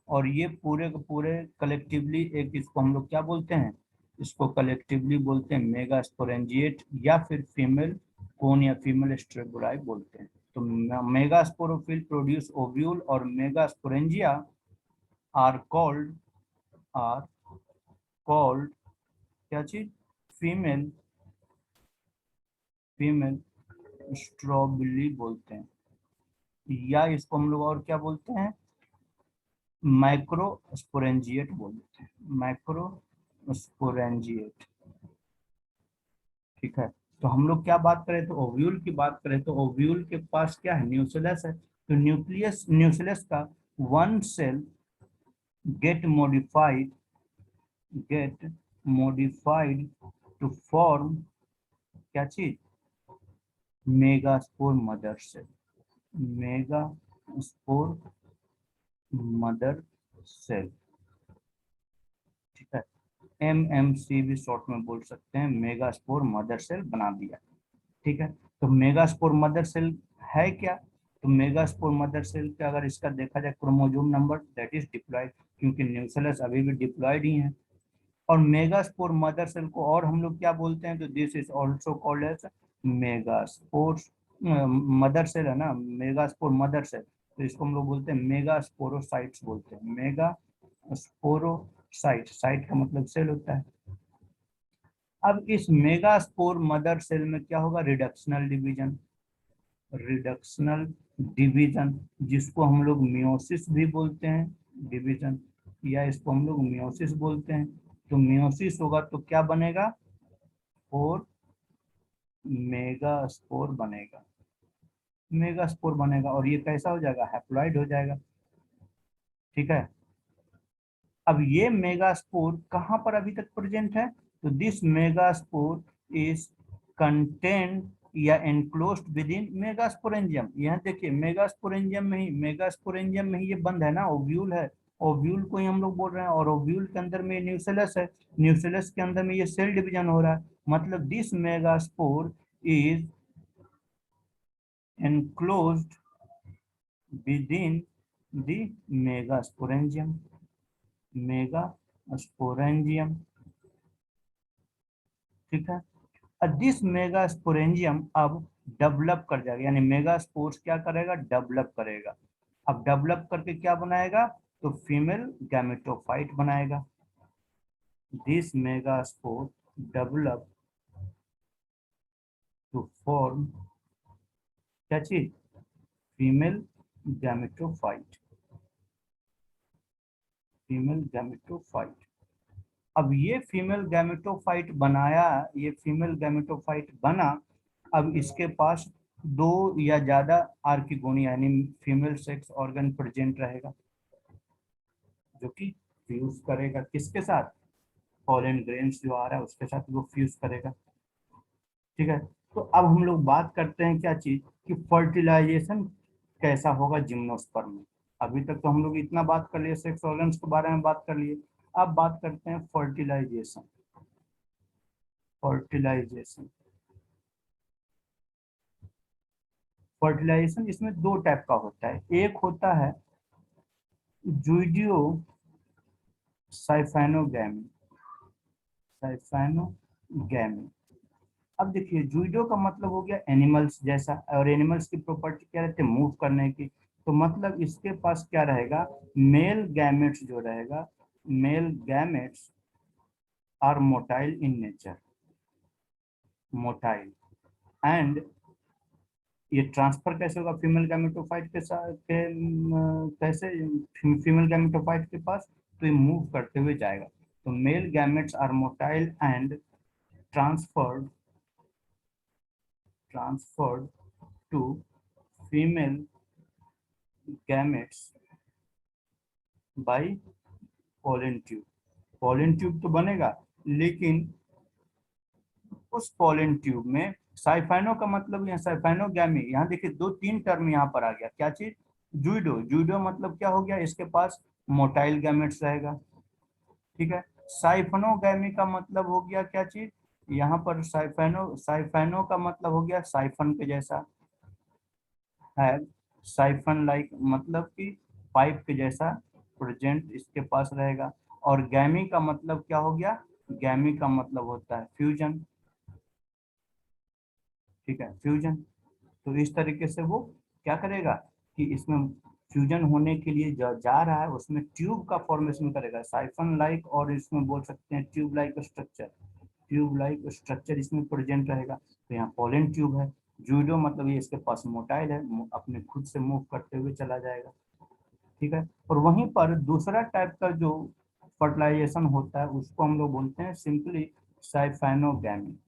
और ये पूरे के पूरे कलेक्टिवली एक, इसको हम लोग क्या बोलते हैं, इसको कलेक्टिवली बोलते हैं मेगास्पोरेंजिएट, या फिर फीमेल कोन या फीमेल स्ट्रेगोराई बोलते हैं। तो मेगास्पोरोफिल प्रोड्यूस ओव्यूल और megasporangia are called, are called क्या चीज, फीमेल, फीमेल स्ट्रॉबली बोलते हैं, या इसको हम लोग और क्या बोलते हैं, माइक्रोस्पोरेंजिएट बोलते हैं, माइक्रोस्पोरेंजिएट, ठीक है। तो हम लोग क्या बात करें, तो ओव्यूल की बात करें तो ओव्यूल के पास क्या है, न्यूक्लियस है। तो न्यूक्लियस, न्यूक्लियस का one cell get modified, get modified to form क्या चीज, megaspore mother cell, megaspore mother cell, ठीक है। MMC भी शॉर्ट में बोल सकते हैं, मेगास्पोर मदर सेल बना दिया, ठीक है। तो मेगास्पोर मदर सेल है क्या, तो मेगास्पोर मदर सेल का अगर इसका देखा जाए chromosome number that is diploid, क्योंकि न्यूक्लियस अभी भी डिप्लॉयड ही है। और मेगास्पोर मदर सेल को और हम लोग क्या बोलते हैं, तो this is also called as megaspore mother cell, है ना, मेगास्पोर मदर सेल। तो इसको हम लोग बोलते हैं मेगास्पोरोसाइट्स बोलते हैं, मेगास्पोरोसाइट, साइट का मतलब सेल होता है। अब इस मेगास्पोर मदर सेल में क्या होगा, रिडक्शनल डिवीजन, रिडक्शनल डिवीजन, जिसको हम लोग मियोसिस भी बोलते हैं, डिवीजन, या इसको हम लोग मियोसिस बोलते हैं। तो मियोसिस होगा तो क्या बनेगा, और मेगास्पोर बनेगा, मेगास्पोर बनेगा, और ये कैसा हो जाएगा, हैप्लॉइड हो जाएगा, ठीक है। अब ये मेगास्पोर कहाँ पर अभी तक प्रेजेंट है, तो दिस मेगास्पोर इज कंटेंट या एनक्लोज्ड विद इन मेगास्पोरेंजियम। यहाँ देखिए मेगास्पोरेंजियम में ही, मेगास्पोरेंजियम में ही ये बंद है ना, ओव्यूल है, ओव्यूल को ही हम लोग बोल रहे हैं, और ओव्यूल के अंदर में न्यूसेलस है, न्यूसेलस के अंदर में ये सेल डिवीजन हो रहा है। मतलब this megaspore is enclosed with in the megasporangium, megasporangium, ठीक है। दिस मेगास्पोरेंजियम अब डेवलप कर जाएगा, यानी मेगास्पोर्स क्या करेगा, डेवलप करेगा। अब डेवलप करके क्या बनाएगा, तो फीमेल गैमेटोफाइट बनाएगा। This megaspore develop to form क्या चीज, फीमेल गैमेटोफाइट, फीमेल गैमेटोफाइट। अब ये फीमेल गैमेटोफाइट बनाया, ये फीमेल गैमेटोफाइट बना। अब इसके पास दो या ज्यादा आर्किगोनिया यानी फीमेल सेक्स ऑर्गन प्रेजेंट रहेगा, जो कि फ्यूज करेगा किसके साथ, पॉलन ग्रेन्स जो आ रहा है उसके साथ वो फ्यूज करेगा। ठीक है, तो अब हम लोग बात करते हैं क्या चीज कि फर्टिलाइजेशन कैसा होगा जिम्नोस्पर्म में। अभी तक तो हम लोग इतना बात कर लिए, सेक्स ऑर्गन्स के बारे में बात कर लिए। अब बात करते हैं फर्टिलाइजेशन। फर्टिलाइजेशन फर्टिलाइजेशन इसमें दो टाइप का होता है। एक होता है जूडियो साइफेनोगैमी। साइफेनोगैमी, अब देखिए जूडो का मतलब हो गया एनिमल्स जैसा, और एनिमल्स की प्रॉपर्टी क्या रहती है, मूव करने की। तो मतलब इसके पास क्या रहेगा, मेल गैमेट्स जो रहेगा, male gametes are motile in nature, motile. And ये ट्रांसफर कैसे होगा फीमेल गैमेटोफाइट के साथ कैसे फीमेल गैमेटोफाइट के पास, तो ये मूव करते हुए जाएगा। तो male gametes are motile and transferred transferred to female gametes by pollen tube. Pollen tube तो बनेगा, लेकिन उस पोलन ट्यूब में साइफाइनो का मतलब, यहाँ साइफाइनोगैमी, यहाँ देखिए दो तीन टर्म यहाँ पर आ गया, क्या चीज, जूडो। जूडो मतलब क्या हो गया, इसके पास मोटाइल गैमेट्स रहेगा। ठीक है, साइफनोगैमी का मतलब हो गया क्या चीज, यहाँ पर साइफाइनो, साइफाइनो का मतलब हो गया साइफन के जैसा है, साइफन लाइक मतलब कि पाइप के जैसा प्रेजेंट इसके पास रहेगा। और गैमी का मतलब क्या हो गया, गैमी का मतलब होता है फ्यूजन। ठीक है, फ्यूजन। तो इस तरीके से वो क्या करेगा कि इसमें फ्यूजन होने के लिए जा रहा है, उसमें ट्यूब का फॉर्मेशन करेगा, साइफन लाइक, और इसमें बोल सकते हैं tube like structure. Tube like structure इसमें प्रेजेंट रहेगा। तो यहाँ पोलन ट्यूब है। जूडो मतलब ये इसके पास मोटाइल है, अपने खुद से मूव करते हुए चला जाएगा। ठीक है, और वहीं पर दूसरा टाइप का जो फर्टिलाइजेशन होता है उसको हम लोग बोलते हैं सिंपली साइफेनोगैमी।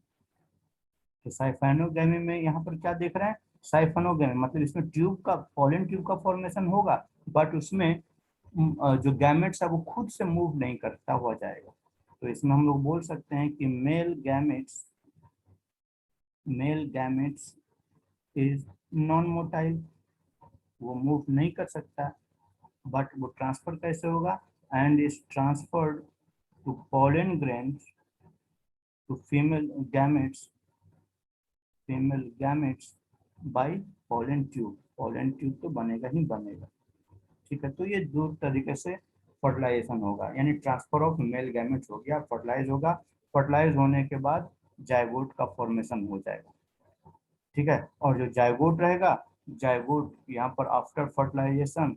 तो साइफेनोगैमी में यहाँ पर क्या देख रहे हैं, साइफेनोगैमी मतलब इसमें ट्यूब का, पोलन ट्यूब का फॉर्मेशन होगा, बट उसमें जो गैमेट्स है वो खुद से मूव नहीं करता हुआ जाएगा। तो इसमें हम लोग बोल सकते हैं कि male gametes is non motile, वो मूव नहीं कर सकता, बट वो ट्रांसफर कैसे होगा, and is transferred to pollen grains to female gametes by pollen tube. Pollen tube तो बनेगा ही बनेगा। ठीक है, तो ये दो तरीके से फर्टिलाइजेशन होगा, यानी ट्रांसफर ऑफ मेल गैमेट्स हो गया, फर्टिलाइज होगा, फर्टिलाइज होने के बाद जाइगोट का फॉर्मेशन हो जाएगा। ठीक है, और जो जाइगोट रहेगा, जाइगोट यहाँ पर आफ्टर फर्टिलाइजेशन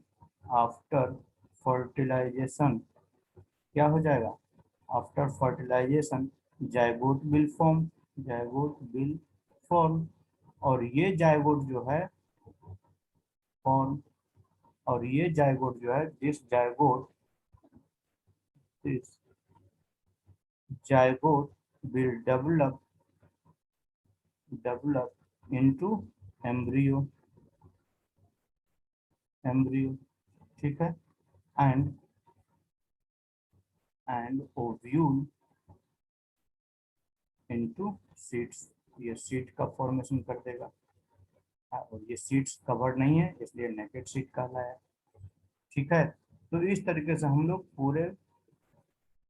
क्या हो जाएगा, after fertilization zygote will form. और ये जाइगोट जो है फॉर्म, और ये जाइगोट जो है, this zygote will develop into embryo. Embryo, ठीक है, एंड ओव्यूल इनटू सीड्स। ये सीड का फॉर्मेशन कर देगा। और ये सीड्स कवर्ड नहीं है इसलिए नेकेड सीड कहलाया। ठीक है, तो इस तरीके से हम लोग पूरे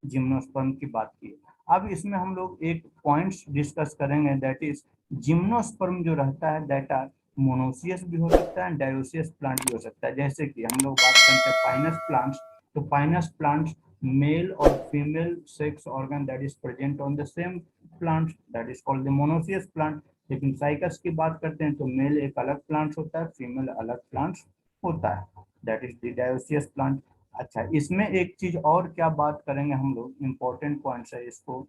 जिम्नोस्पर्म की बात की। अब इसमें हम लोग एक पॉइंट्स डिस्कस करेंगे, दैट इज जिम्नोस्पर्म जो रहता है दैट आर मोनोसियस भी हो सकता है, डायोसियस प्लांट भी हो सकता है। जैसे कि हम लोग बात करते हैं पाइनस प्लांट्स, तो पाइनस प्लांट्स मेल और female sex organ that is present on the same plant, that is called the monoecious plant. लेकिन साइकस की बात करते हैं तो मेल एक अलग प्लांट होता है, फीमेल अलग प्लांट होता है, that is the dioecious plant. अच्छा, इसमें एक चीज और क्या बात करेंगे हम लोग, इम्पोर्टेंट पॉइंट्स है इसको,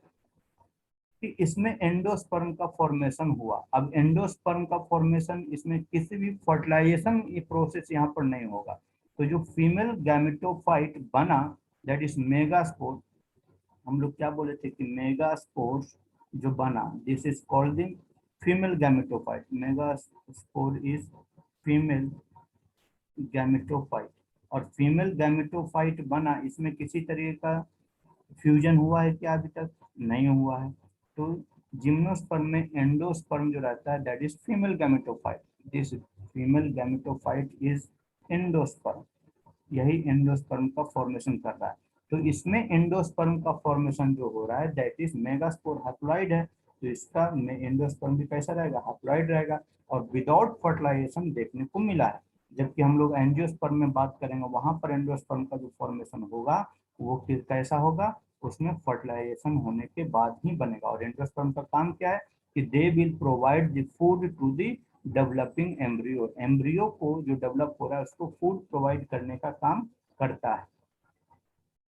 कि इसमें एंडोस्पर्म का फॉर्मेशन हुआ। अब एंडोस्पर्म का फॉर्मेशन, इसमें किसी भी फर्टिलाइजेशन ये प्रोसेस यहाँ पर नहीं होगा। तो जो फीमेल गैमेटोफाइट बना, दैट इज मेगास्पोर, हम लोग क्या बोले थे कि मेगास्पोर जो बना, this is called the female gametophyte. Megaspore is female gametophyte. और फीमेल गैमेटोफाइट बना, इसमें किसी तरीके का फ्यूजन हुआ है क्या अभी तक? नहीं हुआ है। तो जिम्नोस्पर्म में एंडोस्पर्म जो रहता है that is female gametophyte, this female gametophyte is endosperm, यही एंडोस्पर्म का फॉर्मेशन कर रहा है। तो इसमें एंडोस्पर्म का फॉर्मेशन जो हो रहा है दैट इज मेगास्पोर हैप्लॉइड है, तो इसका एंडोस्पर्म भी कैसा रहेगा? हैप्लॉइड रहेगा और विदाउट फर्टिलाइजेशन देखने को मिला है। जबकि हम लोग एंजियोस्पर्म में बात करेंगे वहां पर एंडोस्पर्म का जो फॉर्मेशन होगा वो कैसा होगा? उसमें फर्टिलाइजेशन होने के बाद ही बनेगा। और एंडोस्पर्म का काम क्या है कि they will provide the food to the developing embryo, embryo को जो डेवलप हो रहा है उसको फूड प्रोवाइड करने का काम करता है।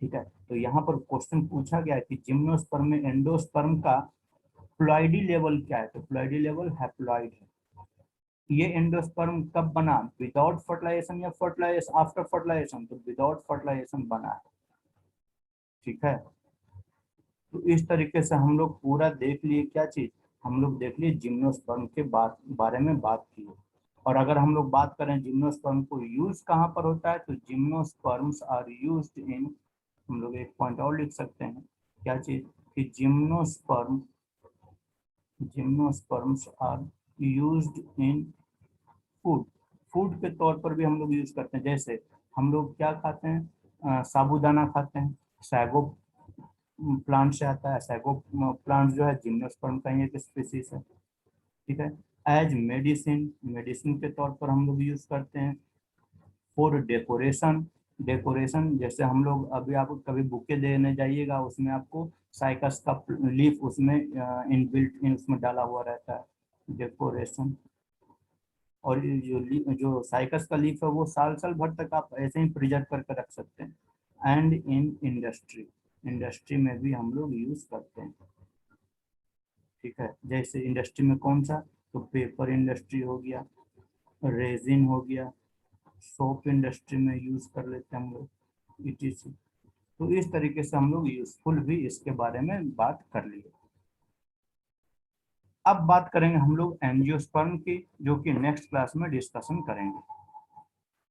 ठीक है, तो यहाँ पर क्वेश्चन पूछा गया है कि जिम्नोस्पर्म में एंडोस्पर्म का प्लॉइडी लेवल क्या है? तो प्लॉइडी लेवल हैप्लॉइड है। ये एंडोस्पर्म कब बना? विदाउट फर्टिलाइजेशन या फर्टिलाइजेशन आफ्टर फर्टिलाइजेशन? तो विदाउट फर्टिलाइजेशन बना है। ठीक है, तो इस तरीके से हम लोग पूरा देख लिए क्या चीज, हम लोग देख लिए जिम्नोस्पर्म के बारे में बात की। और अगर हम लोग बात करें जिम्नोस्पर्म को यूज कहाँ पर होता है, तो जिम्नोस्पर्म्स आर यूज्ड इन, हम लोग एक पॉइंट और लिख सकते हैं, क्या चीज कि gymnosperms are used in food, food के तौर पर भी हम लोग यूज करते हैं। जैसे हम लोग क्या खाते हैं? साबूदाना खाते हैं, सैगो प्लांट से आता है, सैगो प्लांट जो है जिम्नोस्पर्म का ही एक स्पीसीज है। ठीक है, एज मेडिसिन, मेडिसिन के तौर पर हम लोग यूज करते हैं। फॉर डेकोरेशन, डेकोरेशन जैसे हम लोग अभी आप कभी बुके देने जाइएगा उसमें आपको साइकस का लीफ उसमें इनबिल्ट इन उसमें डाला हुआ रहता है, डेकोरेशन। और ये जो साइकस का लीफ है वो साल साल भर तक आप ऐसे ही प्रिजर्व करके रख सकते हैं। एंड इन इंडस्ट्री, इंडस्ट्री में भी हम लोग यूज करते हैं। ठीक है, जैसे इंडस्ट्री में कौन सा? तो पेपर इंडस्ट्री हो गया, रेजिन हो गया, सोप इंडस्ट्री में यूज कर लेते हैं हम लोग, इटीसी। तो इस तरीके से हम लोग यूजफुल भी इसके बारे में बात कर लिए। अब बात करेंगे हम लोग एंजियोस्पर्म की, जो कि नेक्स्ट क्लास में डिस्कशन करेंगे।